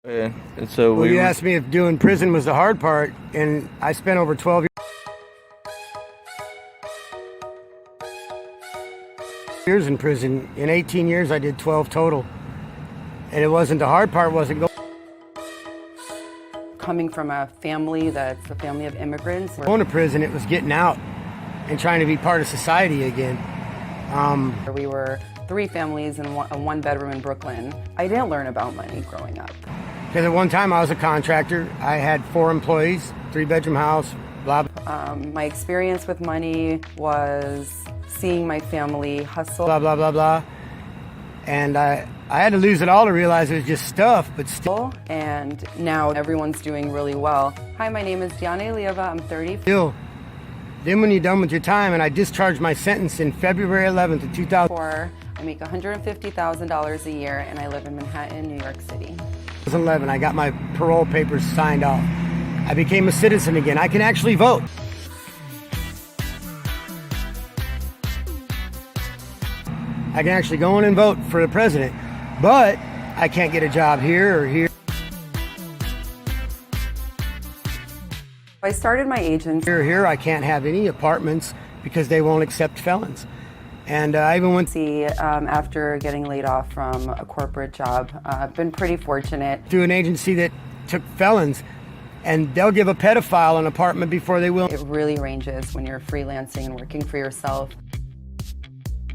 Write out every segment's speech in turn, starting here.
Yeah, and so Well, you asked me if doing prison was the hard part, and I spent over 12 years in prison. In 18 years, I did 12 total. And it wasn't the hard part, wasn't Coming from a family that's a family of immigrants. going to prison, it was getting out and trying to be part of society again. We were 3 families in a one-bedroom in Brooklyn. I didn't learn about money growing up. Because at one time I was a contractor. I had 4 employees, 3-bedroom house, blah, blah. My experience with money was seeing my family hustle. Blah, blah, blah, blah. And I had to lose it all to realize it was just stuff, but still. And now everyone's doing really well. Hi, my name is Diana Elieva. I'm 30. Still. Then when you're done with your time, and I discharged my sentence in February 11th of 2004. I make $150,000 a year, and I live in Manhattan, New York City. 2011, I got my parole papers signed off. I became a citizen again. I can actually vote. I can actually go in and vote for the president, but I can't get a job here or here. I started my agency. Here, I can't have any apartments because they won't accept felons. And I even went After getting laid off from a corporate job. I've been pretty fortunate. to an agency that took felons, and they'll give a pedophile an apartment before they will. It really ranges when you're freelancing and working for yourself.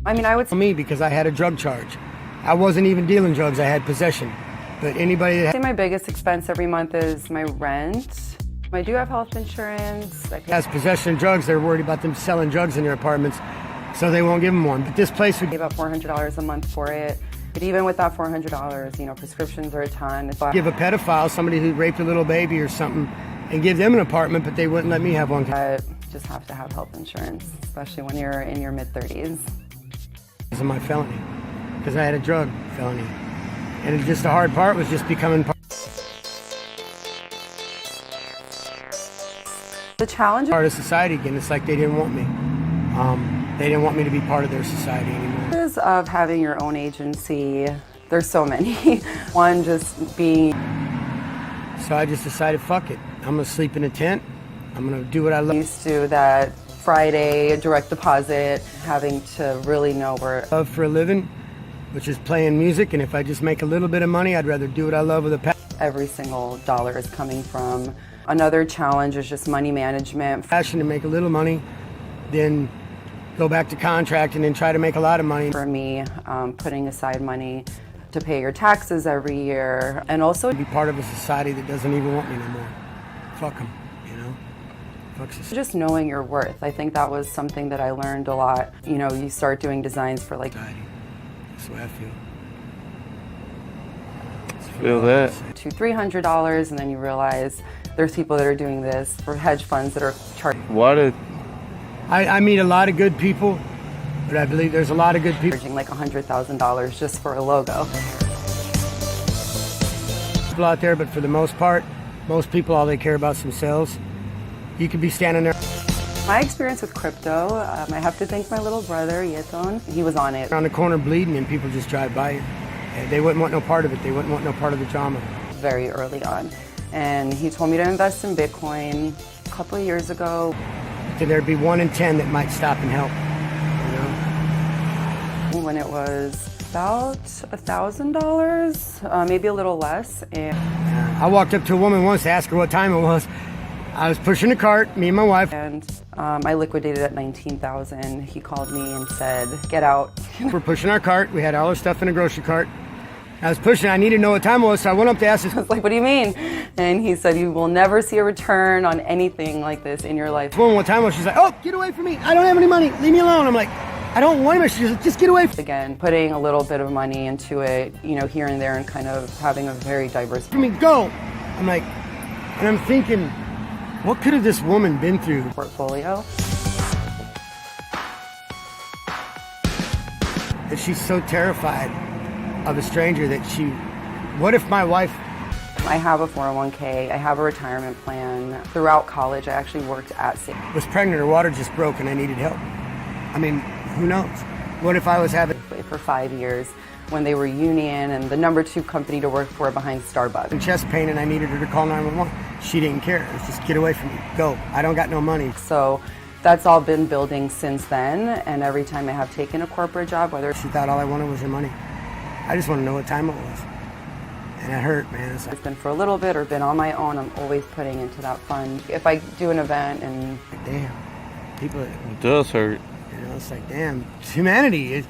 I mean, I would say Me, because I had a drug charge. I wasn't even dealing drugs, I had possession. But anybody that my biggest expense every month is my rent. I do have health insurance. has possession of drugs, they're worried about them selling drugs in their apartments, so they won't give them one. But this place would pay about $400 a month for it. But even with that $400, you know, prescriptions are a ton. give a pedophile, somebody who raped a little baby or something, and give them an apartment, but they wouldn't let me have one. But just have to have health insurance, especially when you're in your mid-30s. Because of my felony, because I had a drug felony. And it just the hard part was just becoming The challenge part of society again. It's like they didn't want me. They didn't want me to be part of their society anymore. of having your own agency, there's so many. One, just being. So I just decided, fuck it. I'm gonna sleep in a tent. I'm gonna do what I love. Used to that Friday direct deposit, having to really know where. Love for a living, which is playing music, and if I just make a little bit of money, I'd rather do what I love with a passion. Every single dollar is coming from. Another challenge is just money management. Passion to make a little money, then go back to contracting and try to make a lot of money. For me, putting aside money to pay your taxes every year, and also Be part of a society that doesn't even want me no more. Fuck them, you know? Fuck society. just knowing your worth. I think that was something that I learned a lot. You know, you start doing designs for like That's the way I feel. feel that. $200-300, and then you realize there's people that are doing this for hedge funds that are charging. Why did I meet a lot of good people, but I believe there's a lot of good people Like $100,000 just for a logo. out there, but for the most part, most people, all they care about is themselves. You could be standing there My experience with crypto, I have to thank my little brother, Yeton. He was on it around the corner bleeding and people just drive by you. And they wouldn't want no part of it. They wouldn't want no part of the drama. very early on. And he told me to invest in Bitcoin a couple of years ago. So there'd be 1 in 10 that might stop and help. You know? When it was about $1,000, maybe a little less. And I walked up to a woman once to ask her what time it was. I was pushing a cart, me and my wife. I liquidated at $19,000. He called me and said, "Get out." We're pushing our cart. We had all our stuff in a grocery cart. I was pushing. I needed to know what time it was, so I went up to ask this I was like, "What do you mean?" And he said, "You will never see a return on anything like this in your life." woman what time it was. She's like, "Oh, get away from me. I don't have any money. Leave me alone." I'm like, "I don't want him." She's like, "Just get away from Again, putting a little bit of money into it, you know, here and there, and kind of having a very diverse me. Go." I'm like, and I'm thinking, what could have this woman been through? portfolio. That she's so terrified of a stranger that she, what if my wife I have a 401k. I have a retirement plan. Throughout college, I actually worked at Citi. was pregnant, her water just broke and I needed help? I mean, who knows? What if I was having For 5 years, when they were union and the #2 company to work for behind Starbucks. And chest pain, and I needed her to call 911. She didn't care. It was just, get away from me. Go. I don't got no money. So that's all been building since then, and every time I have taken a corporate job, whether She thought all I wanted was her money. I just want to know what time it was. And it hurt, man. It's like, it's been for a little bit or been on my own, I'm always putting into that fund. If I do an event and damn. People, It does hurt. you know, it's like, damn. It's humanity.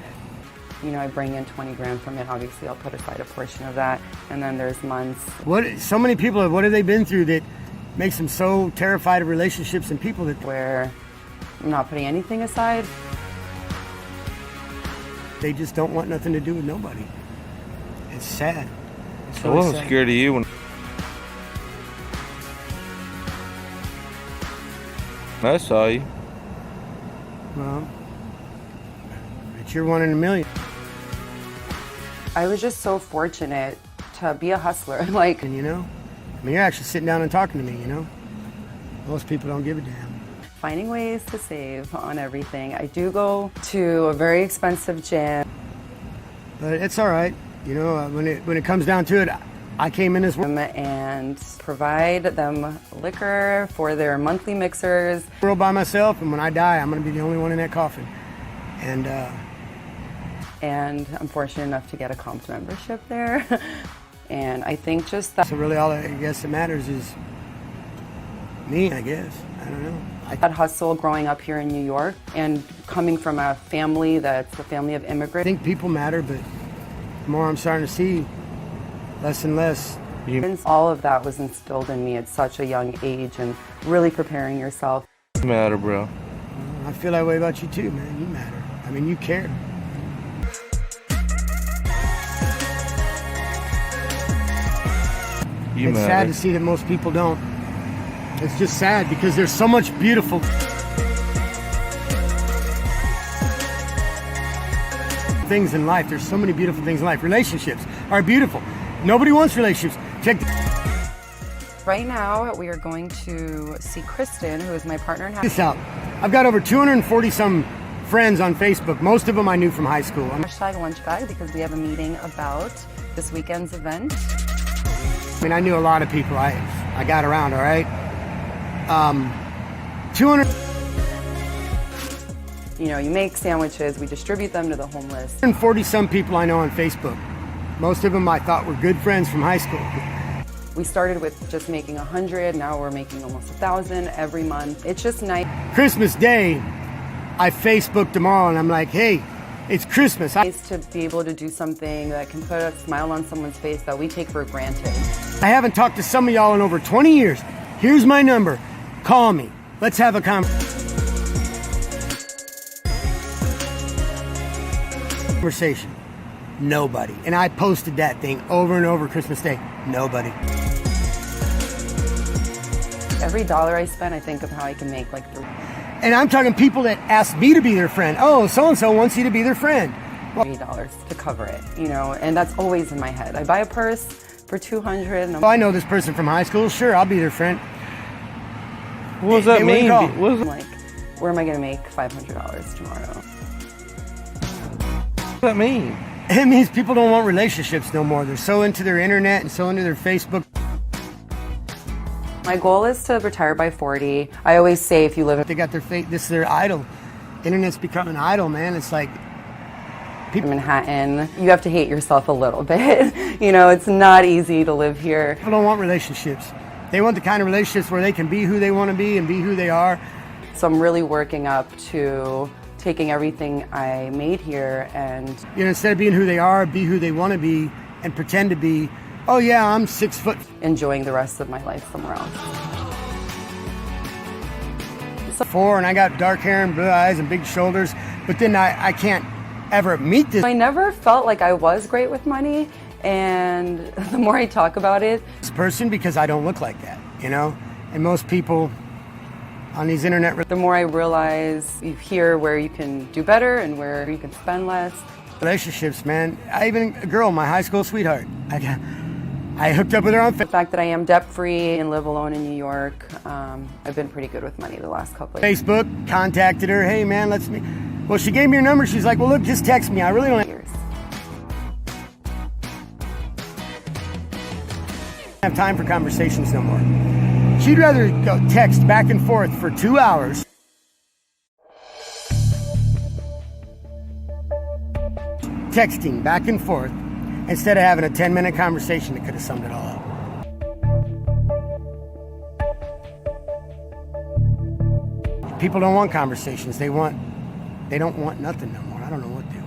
I bring in 20 grand from it, obviously I'll put aside a portion of that, and then there's months. So many people, what have they been through that makes them so terrified of relationships and people that Where I'm not putting anything aside. they just don't want nothing to do with nobody. It's sad. It's I really wasn't sad. scared of you when I saw you. Well, but you're one in a million. I was just so fortunate to be a hustler. Like, And I mean, you're actually sitting down and talking to me, Most people don't give a damn. finding ways to save on everything. I do go to a very expensive gym. But it's all right. When it comes down to it, I came in this And provide them liquor for their monthly mixers. world by myself, and when I die, I'm going to be the only one in that coffin. And And I'm fortunate enough to get a comp membership there. And I think just that so really all I guess that matters is me, I guess. I don't know. that hustle growing up here in New York and coming from a family that's a family of I immigrants. think people matter, but the more I'm starting to see, less and less. All of that was instilled in me at such a young age, and really preparing yourself. You matter, bro. I feel that way about you too, man. You matter. I mean, you care. You It's sad matter. to see that most people don't. It's just sad because there's so much beautiful things in life. There's so many beautiful things in life. Relationships are beautiful. Nobody wants relationships. Check Right now, we are going to see Kristen, who is my partner in this out. I've got over 240 some friends on Facebook. Most of them I knew from high school. Hashtag lunch bag, because we have a meeting about this weekend's event. I mean, I knew a lot of people. I got around, all right? 240 You make sandwiches, we distribute them to the homeless. some people I know on Facebook. Most of them I thought were good friends from high school. We started with just making 100, now we're making almost 1,000 every month. It's just nice Christmas Day, I Facebooked them all, and I'm like, hey, it's Christmas. to be able to do something that can put a smile on someone's face that we take for granted. I haven't talked to some of y'all in over 20 years. Here's my number. Call me. Let's have a conversation. Nobody. And I posted that thing over and over Christmas Day. Nobody. Every dollar I spend, I think of how I can make like 3 And I'm talking people that ask me to be their friend. Oh, so-and-so wants you to be their friend. $30 to cover it, and that's always in my head. I buy a purse for $200 and Well, I know this person from high school. Sure, I'll be their friend. What does that They wouldn't mean? call. What does I'm like, where am I going to make $500 tomorrow? that mean? It means people don't want relationships no more. They're so into their internet and so into their Facebook. My goal is to retire by 40. I always say if you live They got their fate. This is their idol. Internet's become an idol, man. It's like in Manhattan, you have to hate yourself a little bit. It's not easy to live here. people don't want relationships. They want the kind of relationships where they can be who they want to be and be who they are. So I'm really working up to taking everything I made here and Instead of being who they are, be who they want to be and pretend to be. Oh yeah, I'm 6 foot. enjoying the rest of my life somewhere else. 4 and I got dark hair and blue eyes and big shoulders, but then I can't ever meet this I never felt like I was great with money, and the more I talk about it, person because I don't look like that, And most people on these internet the more I realize you hear where you can do better and where you can spend less. relationships, man. A girl, my high school sweetheart, I hooked up with her on The fact that I am debt-free and live alone in New York, I've been pretty good with money the last couple of Facebook, contacted her. Hey, man, let's meet. Well, she gave me her number. She's like, well, look, just text me. I really don't. years. Have time for conversations no more. She'd rather go text back and forth for 2 hours. Texting back and forth instead of having a 10-minute conversation that could have summed it all up. People don't want conversations. They don't want nothing no more. I don't know what to do.